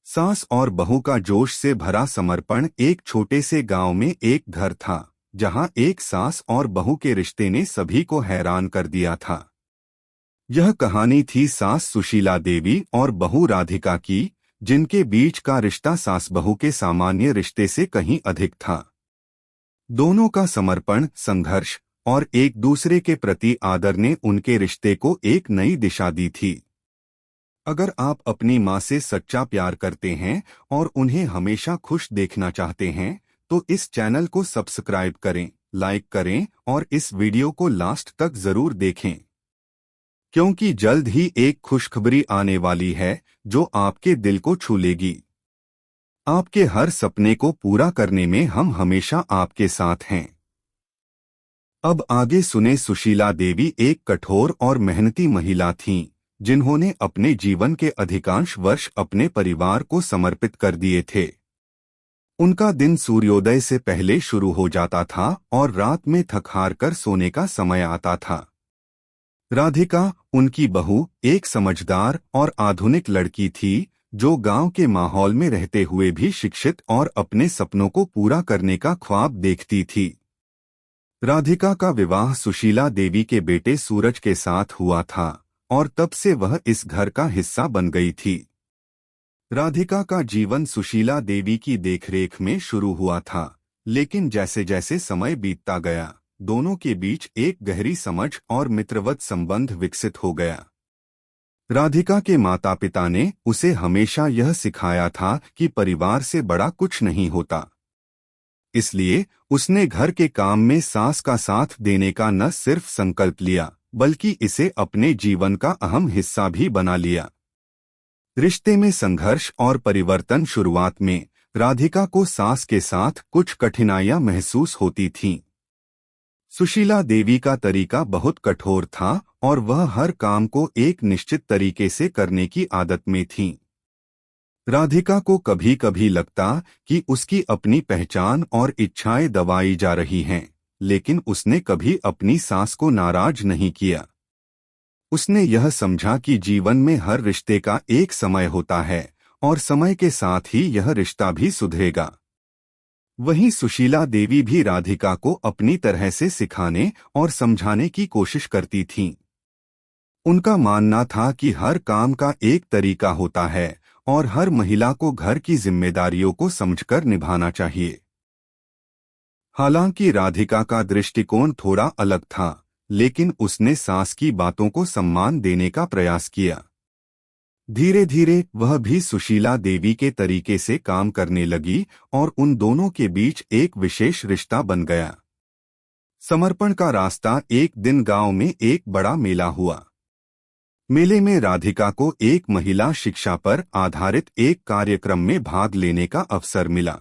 सास और बहू का जोश से भरा समर्पण। एक छोटे से गांव में एक घर था जहां एक सास और बहू के रिश्ते ने सभी को हैरान कर दिया था। यह कहानी थी सास सुशीला देवी और बहू राधिका की, जिनके बीच का रिश्ता सास बहू के सामान्य रिश्ते से कहीं अधिक था। दोनों का समर्पण, संघर्ष और एक दूसरे के प्रति आदर ने उनके रिश्ते को एक नई दिशा दी थी। अगर आप अपनी माँ से सच्चा प्यार करते हैं और उन्हें हमेशा खुश देखना चाहते हैं तो इस चैनल को सब्सक्राइब करें, लाइक करें और इस वीडियो को लास्ट तक जरूर देखें, क्योंकि जल्द ही एक खुशखबरी आने वाली है जो आपके दिल को छू लेगी। आपके हर सपने को पूरा करने में हम हमेशा आपके साथ हैं। अब आगे सुने। सुशीला देवी एक कठोर और मेहनती महिला थीं, जिन्होंने अपने जीवन के अधिकांश वर्ष अपने परिवार को समर्पित कर दिए थे। उनका दिन सूर्योदय से पहले शुरू हो जाता था और रात में थक हार कर सोने का समय आता था। राधिका, उनकी बहू, एक समझदार और आधुनिक लड़की थी जो गांव के माहौल में रहते हुए भी शिक्षित और अपने सपनों को पूरा करने का ख्वाब देखती थी। राधिका का विवाह सुशीला देवी के बेटे सूरज के साथ हुआ था और तब से वह इस घर का हिस्सा बन गई थी। राधिका का जीवन सुशीला देवी की देखरेख में शुरू हुआ था, लेकिन जैसे जैसे समय बीतता गया, दोनों के बीच एक गहरी समझ और मित्रवत संबंध विकसित हो गया। राधिका के माता पिता ने उसे हमेशा यह सिखाया था कि परिवार से बड़ा कुछ नहीं होता। इसलिए उसने घर के काम में सास का साथ देने का न सिर्फ संकल्प लिया, बल्कि इसे अपने जीवन का अहम हिस्सा भी बना लिया। रिश्ते में संघर्ष और परिवर्तन। शुरुआत में राधिका को सास के साथ कुछ कठिनाइयां महसूस होती थीं। सुशीला देवी का तरीका बहुत कठोर था और वह हर काम को एक निश्चित तरीके से करने की आदत में थीं। राधिका को कभी कभी लगता कि उसकी अपनी पहचान और इच्छाएं दबाई जा रही हैं, लेकिन उसने कभी अपनी सास को नाराज नहीं किया। उसने यह समझा कि जीवन में हर रिश्ते का एक समय होता है और समय के साथ ही यह रिश्ता भी सुधरेगा। वहीं सुशीला देवी भी राधिका को अपनी तरह से सिखाने और समझाने की कोशिश करती थीं। उनका मानना था कि हर काम का एक तरीका होता है और हर महिला को घर की जिम्मेदारियों को समझकर निभाना चाहिए। हालांकि राधिका का दृष्टिकोण थोड़ा अलग था, लेकिन उसने सास की बातों को सम्मान देने का प्रयास किया। धीरे धीरे वह भी सुशीला देवी के तरीके से काम करने लगी और उन दोनों के बीच एक विशेष रिश्ता बन गया। समर्पण का रास्ता। एक दिन गांव में एक बड़ा मेला हुआ। मेले में राधिका को एक महिला शिक्षा पर आधारित एक कार्यक्रम में भाग लेने का अवसर मिला।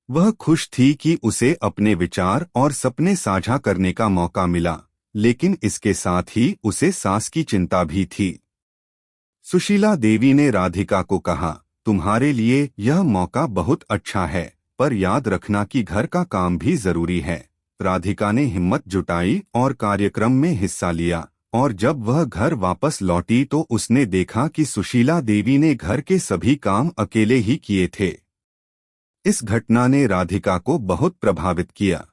वह खुश थी कि उसे अपने विचार और सपने साझा करने का मौका मिला, लेकिन इसके साथ ही उसे सास की चिंता भी थी। सुशीला देवी ने राधिका को कहा, तुम्हारे लिए यह मौका बहुत अच्छा है, पर याद रखना कि घर का काम भी जरूरी है। राधिका ने हिम्मत जुटाई और कार्यक्रम में हिस्सा लिया, और जब वह घर वापस लौटी तो उसने देखा कि सुशीला देवी ने घर के सभी काम अकेले ही किए थे। इस घटना ने राधिका को बहुत प्रभावित किया।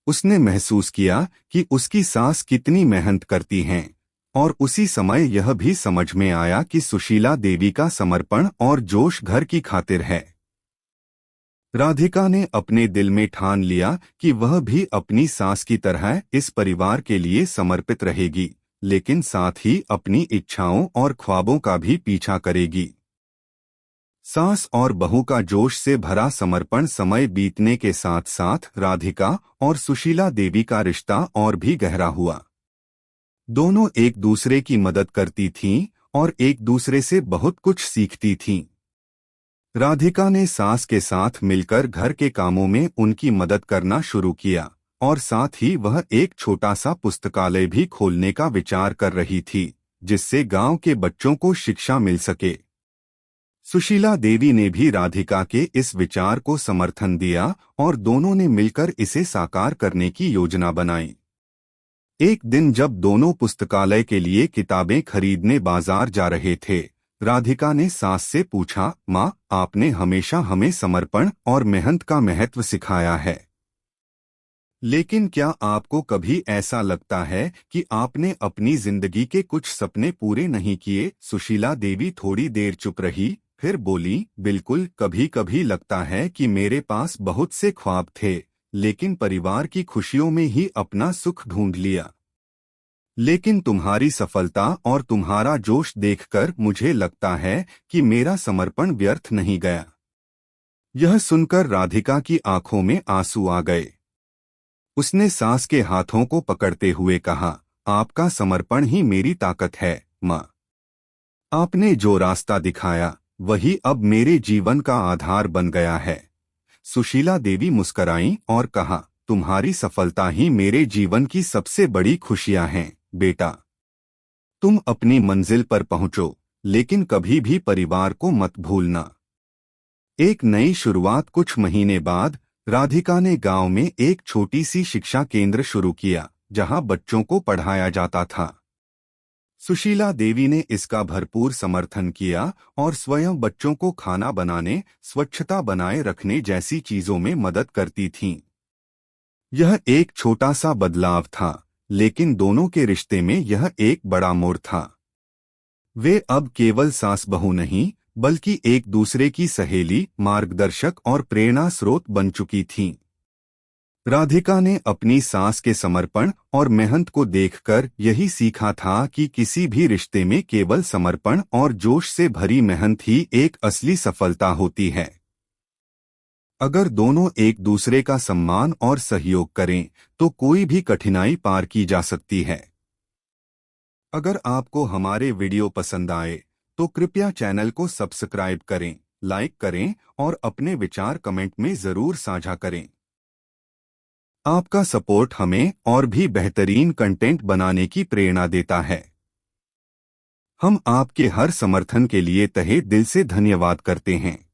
उसने महसूस किया कि उसकी सास कितनी मेहनत करती हैं, और उसी समय यह भी समझ में आया कि सुशीला देवी का समर्पण और जोश घर की खातिर है। राधिका ने अपने दिल में ठान लिया कि वह भी अपनी सास की तरह इस परिवार के लिए समर्पित रहेगी, लेकिन साथ ही अपनी इच्छाओं और ख्वाबों का भी पीछा करेगी। सास और बहू का जोश से भरा समर्पण। समय बीतने के साथ साथ राधिका और सुशीला देवी का रिश्ता और भी गहरा हुआ। दोनों एक दूसरे की मदद करती थीं और एक दूसरे से बहुत कुछ सीखती थीं। राधिका ने सास के साथ मिलकर घर के कामों में उनकी मदद करना शुरू किया, और साथ ही वह एक छोटा सा पुस्तकालय भी खोलने का विचार कर रही थी, जिससे गांव के बच्चों को शिक्षा मिल सके। सुशीला देवी ने भी राधिका के इस विचार को समर्थन दिया और दोनों ने मिलकर इसे साकार करने की योजना बनाई। एक दिन जब दोनों पुस्तकालय के लिए किताबें खरीदने बाजार जा रहे थे, राधिका ने सास से पूछा, माँ, आपने हमेशा हमें समर्पण और मेहनत का महत्व सिखाया है, लेकिन क्या आपको कभी ऐसा लगता है कि आपने अपनी जिंदगी के कुछ सपने पूरे नहीं किए? सुशीला देवी थोड़ी देर चुप रही, फिर बोली, बिल्कुल, कभी कभी लगता है कि मेरे पास बहुत से ख्वाब थे, लेकिन परिवार की खुशियों में ही अपना सुख ढूंढ लिया। लेकिन तुम्हारी सफलता और तुम्हारा जोश देखकर मुझे लगता है कि मेरा समर्पण व्यर्थ नहीं गया। यह सुनकर राधिका की आंखों में आंसू आ गए। उसने सास के हाथों को पकड़ते हुए कहा, आपका समर्पण ही मेरी ताकत है, माँ। आपने जो रास्ता दिखाया वही अब मेरे जीवन का आधार बन गया है। सुशीला देवी मुस्कराईं और कहा, तुम्हारी सफलता ही मेरे जीवन की सबसे बड़ी खुशियां हैं, बेटा। तुम अपनी मंजिल पर पहुंचो, लेकिन कभी भी परिवार को मत भूलना। एक नई शुरुआत। कुछ महीने बाद राधिका ने गांव में एक छोटी सी शिक्षा केंद्र शुरू किया, जहां बच्चों को पढ़ाया जाता था। सुशीला देवी ने इसका भरपूर समर्थन किया और स्वयं बच्चों को खाना बनाने, स्वच्छता बनाए रखने जैसी चीजों में मदद करती थीं। यह एक छोटा सा बदलाव था, लेकिन दोनों के रिश्ते में यह एक बड़ा मोड़ था। वे अब केवल सास बहू नहीं, बल्कि एक दूसरे की सहेली, मार्गदर्शक और प्रेरणा स्रोत बन चुकी थीं। राधिका ने अपनी सास के समर्पण और मेहनत को देखकर यही सीखा था कि किसी भी रिश्ते में केवल समर्पण और जोश से भरी मेहनत ही एक असली सफलता होती है। अगर दोनों एक दूसरे का सम्मान और सहयोग करें, तो कोई भी कठिनाई पार की जा सकती है। अगर आपको हमारे वीडियो पसंद आए, तो कृपया चैनल को सब्सक्राइब करें, लाइक करें और अपने विचार कमेंट में जरूर साझा करें। आपका सपोर्ट हमें और भी बेहतरीन कंटेंट बनाने की प्रेरणा देता है। हम आपके हर समर्थन के लिए तहे दिल से धन्यवाद करते हैं।